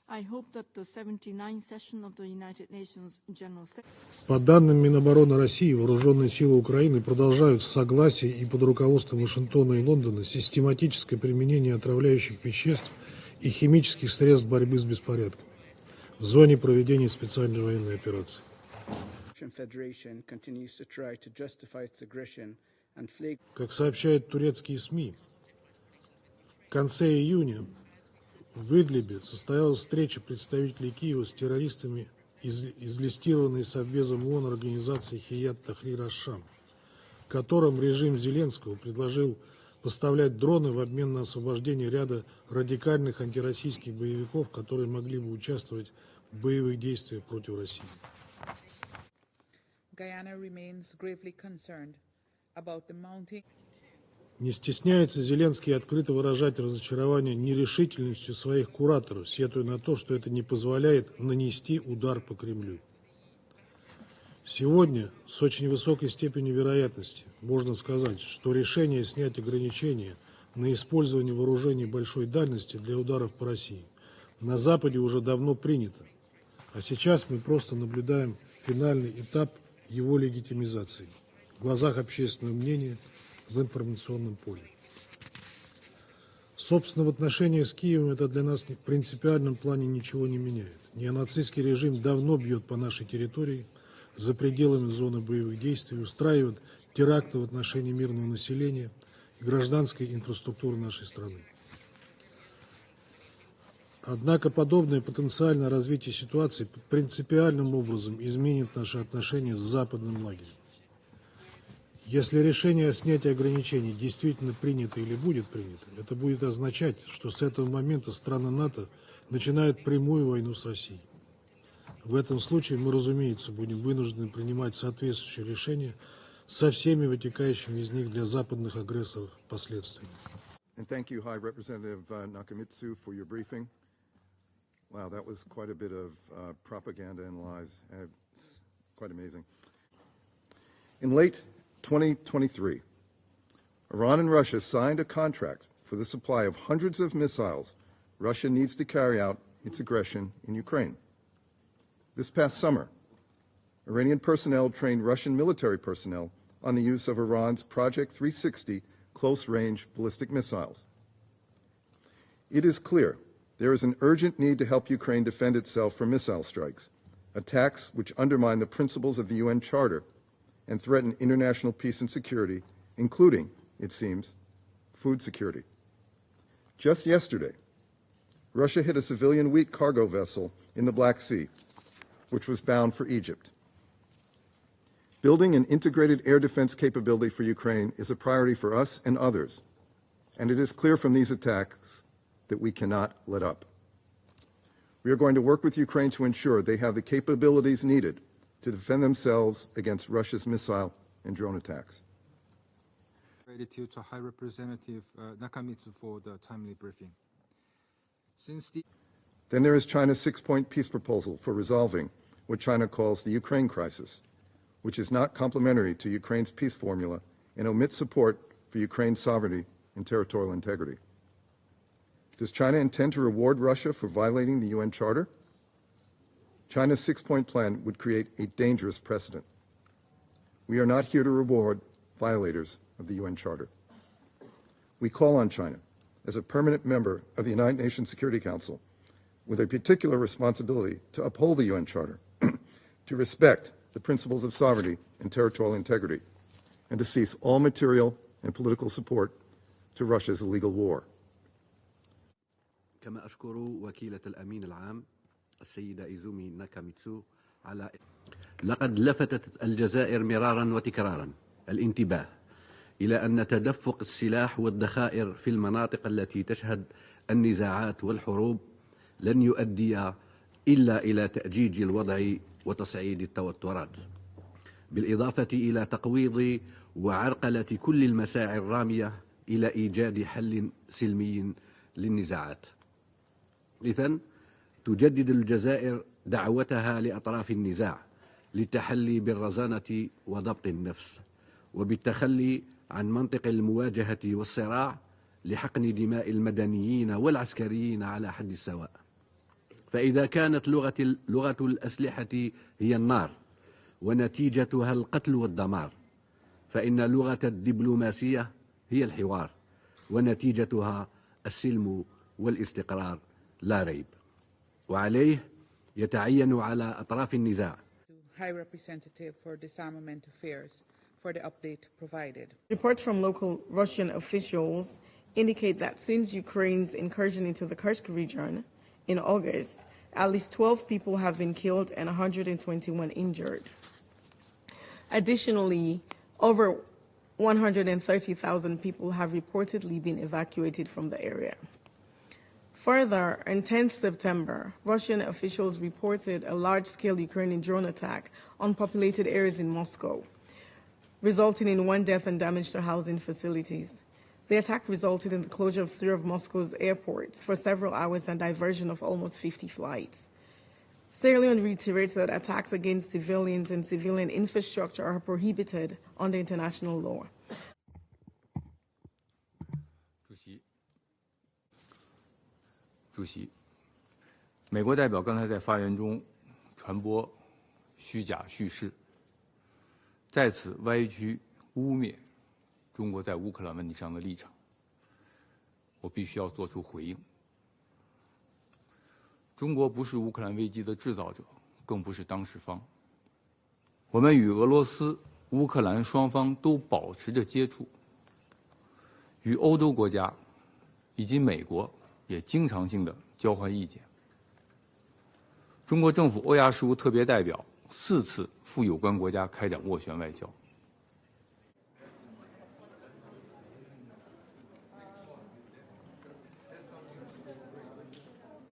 I hope that the 79th session of the United Nations General Secretary. По данным Минобороны России, вооруженные силы Украины продолжают в согласии и под руководством Вашингтона и Лондона систематическое применение отравляющих веществ и химических средств борьбы с беспорядками в зоне проведения специальной военной операции. Как сообщают турецкие СМИ, в конце июня в Идлибе состоялась встреча представителей Киева с террористами из листированной Совбезом ООН организации Хият Тахрир аш-Шам, которым режим Зеленского предложил поставлять дроны в обмен на освобождение ряда радикальных антироссийских боевиков, которые могли бы участвовать в боевых действиях против России. Не стесняется Зеленский открыто выражать разочарование нерешительностью своих кураторов, сетуя на то, что это не позволяет нанести удар по Кремлю. Сегодня с очень высокой степенью вероятности можно сказать, что решение снять ограничения на использование вооружений большой дальности для ударов по России на Западе уже давно принято, а сейчас мы просто наблюдаем финальный этап его легитимизации в глазах общественного мнения в информационном поле. Собственно, в отношениях с Киевом это для нас в принципиальном плане ничего не меняет. Неонацистский режим давно бьет по нашей территории, за пределами зоны боевых действий, устраивает теракты в отношении мирного населения и гражданской инфраструктуры нашей страны. Однако подобное потенциальное развитие ситуации принципиальным образом изменит наши отношения с западным лагерем. Если решение о снятии ограничений действительно принято или будет принято, это будет означать, что с этого момента страны НАТО начинают прямую войну с Россией. В этом случае мы, разумеется, будем вынуждены принимать соответствующие решения со всеми вытекающими из них для западных агрессоров последствиями. Thank you, High Representative Nakamitsu, for your briefing. Wow, that was quite a bit of propaganda and lies. It's quite amazing. In late 2023, Iran and Russia signed a contract for the supply of hundreds of missiles Russia needs to carry out its aggression in Ukraine. This past summer, Iranian personnel trained Russian military personnel on the use of Iran's Project 360 close-range ballistic missiles. It is clear there is an urgent need to help Ukraine defend itself from missile strikes, attacks which undermine the principles of the UN Charter and threaten international peace and security, including, it seems, food security. Just yesterday, Russia hit a civilian wheat cargo vessel in the Black Sea, which was bound for Egypt. Building an integrated air defense capability for Ukraine is a priority for us and others, and it is clear from these attacks that we cannot let up. We are going to work with Ukraine to ensure they have the capabilities needed to defend themselves against Russia's missile and drone attacks. Gratitude to High Representative Nakamitsu for the timely briefing. Then there is China's six-point peace proposal for resolving what China calls the Ukraine crisis, which is not complementary to Ukraine's peace formula and omits support for Ukraine's sovereignty and territorial integrity. Does China intend to reward Russia for violating the UN Charter? China's six-point plan would create a dangerous precedent. We are not here to reward violators of the UN Charter. We call on China, as a permanent member of the United Nations Security Council, with a particular responsibility to uphold the UN Charter, to respect the principles of sovereignty and territorial integrity, and to cease all material and political support to Russia's illegal war. كما أشكر وكيلة الأمين العام السيدة إيزومي ناكاميتسو على لقد لفتت الجزائر مرارا وتكرارا الانتباه إلى أن تدفق السلاح والذخائر في المناطق التي تشهد النزاعات والحروب لن يؤدي إلا إلى تأجيج الوضع وتصعيد التوترات، بالإضافة إلى تقويض وعرقلة كل المساعي الرامية إلى إيجاد حل سلمي للنزاعات. إذن تجدد الجزائر دعوتها لأطراف النزاع للتحلي بالرزانة وضبط النفس، وبالتخلي عن منطق المواجهة والصراع لحقن دماء المدنيين والعسكريين على حد السواء. فإذا كانت لغة الأسلحة هي النار ونتيجتها القتل والدمار، فإن لغة الدبلوماسية هي الحوار ونتيجتها السلم والاستقرار لا ريب. وعليه يتعين على أطراف النزاع. High Representative for Disarmament Affairs for the update provided. Reports from local Russian officials indicate that since Ukraine's incursion into the Kursk region in August, at least 12 people have been killed and 121 injured. Additionally, over 130,000 people have reportedly been evacuated from the area. Further, on 10th September, Russian officials reported a large-scale Ukrainian drone attack on populated areas in Moscow, resulting in 1 death and damage to housing facilities. The attack resulted in the closure of 3 of Moscow's airports for several hours and diversion of almost 50 flights. Sierra Leone reiterates that attacks against civilians and civilian infrastructure are prohibited under international law. 主席，美国代表刚才在发言中传播虚假叙事，在此歪曲污蔑中国在乌克兰问题上的立场，我必须要做出回应。中国不是乌克兰危机的制造者，更不是当事方。我们与俄罗斯、乌克兰双方都保持着接触，与欧洲国家以及美国也经常性的交换意见。中国政府欧亚事务特别代表4次赴有关国家开展斡旋外交。